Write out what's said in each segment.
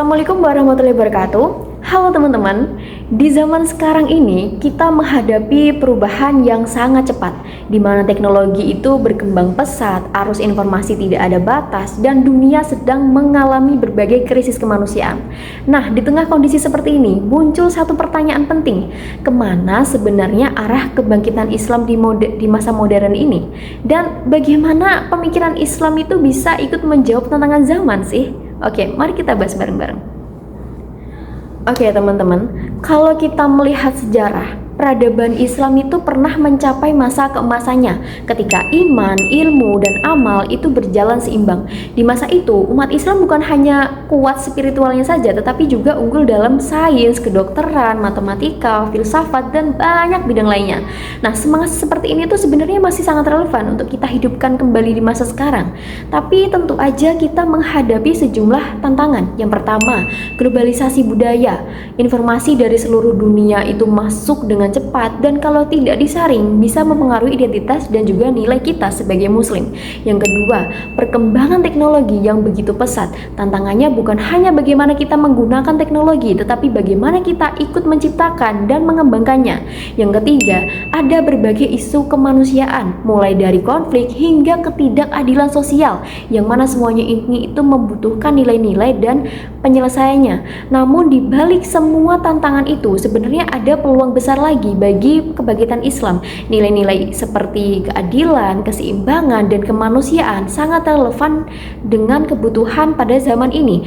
Assalamualaikum warahmatullahi wabarakatuh. Halo teman-teman, di zaman sekarang ini kita menghadapi perubahan yang sangat cepat, di mana teknologi itu berkembang pesat, arus informasi tidak ada batas, dan dunia sedang mengalami berbagai krisis kemanusiaan. Nah, di tengah kondisi seperti ini, muncul satu pertanyaan penting, kemana sebenarnya arah kebangkitan Islam di masa modern ini? Dan bagaimana pemikiran Islam itu bisa ikut menjawab tantangan zaman sih? Oke, mari kita bahas bareng-bareng. Oke teman-teman, kalau kita melihat sejarah, peradaban Islam itu pernah mencapai masa keemasannya ketika iman, ilmu, dan amal itu berjalan seimbang. Di masa itu, umat Islam bukan hanya kuat spiritualnya saja, tetapi juga unggul dalam sains, kedokteran, matematika, filsafat, dan banyak bidang lainnya. Nah, semangat seperti ini tuh sebenarnya masih sangat relevan untuk kita hidupkan kembali di masa sekarang. Tapi tentu aja kita menghadapi sejumlah tantangan. Yang pertama, globalisasi budaya. Informasi dari seluruh dunia itu masuk dengan cepat dan kalau tidak disaring bisa mempengaruhi identitas dan juga nilai kita sebagai muslim. Yang kedua, perkembangan teknologi yang begitu pesat. Tantangannya bukan hanya bagaimana kita menggunakan teknologi, tetapi bagaimana kita ikut menciptakan dan mengembangkannya. Yang ketiga, ada berbagai isu kemanusiaan, mulai dari konflik hingga ketidakadilan sosial, yang mana semuanya ini itu membutuhkan nilai-nilai dan penyelesaiannya. Namun di balik semua tantangan itu sebenarnya ada peluang besar lagi bagi kebangkitan Islam. Nilai-nilai seperti keadilan, keseimbangan, dan kemanusiaan sangat relevan dengan kebutuhan pada zaman ini.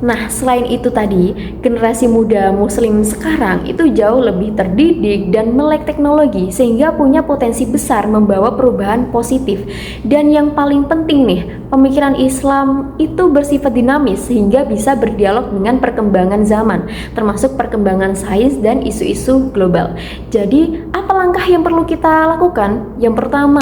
Nah, selain itu tadi, generasi muda muslim sekarang itu jauh lebih terdidik dan melek teknologi sehingga punya potensi besar membawa perubahan positif. Dan yang paling penting nih, pemikiran Islam itu bersifat dinamis sehingga bisa berdialog dengan perkembangan zaman, termasuk perkembangan sains dan isu-isu global. Jadi, apa langkah yang perlu kita lakukan? Yang pertama,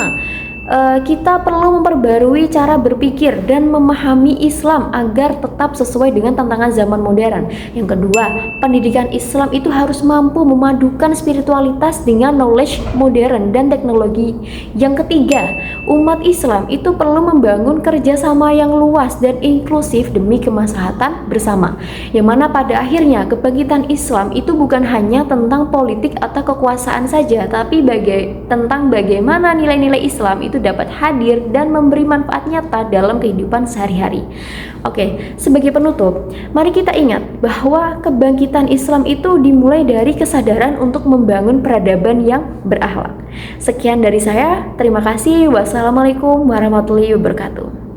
kita perlu memperbarui cara berpikir dan memahami Islam agar tetap sesuai dengan tantangan zaman modern. Yang kedua, pendidikan Islam itu harus mampu memadukan spiritualitas dengan knowledge modern dan teknologi. Yang ketiga, umat Islam itu perlu membangun kerjasama yang luas dan inklusif demi kemaslahatan bersama. Yang mana pada akhirnya kebangkitan Islam itu bukan hanya tentang politik atau kekuasaan saja, tapi tentang bagaimana nilai-nilai Islam itu dapat hadir dan memberi manfaat nyata dalam kehidupan sehari-hari. Oke, sebagai penutup, mari kita ingat bahwa kebangkitan Islam itu dimulai dari kesadaran untuk membangun peradaban yang berakhlak. Sekian dari saya, terima kasih. Wassalamualaikum warahmatullahi wabarakatuh.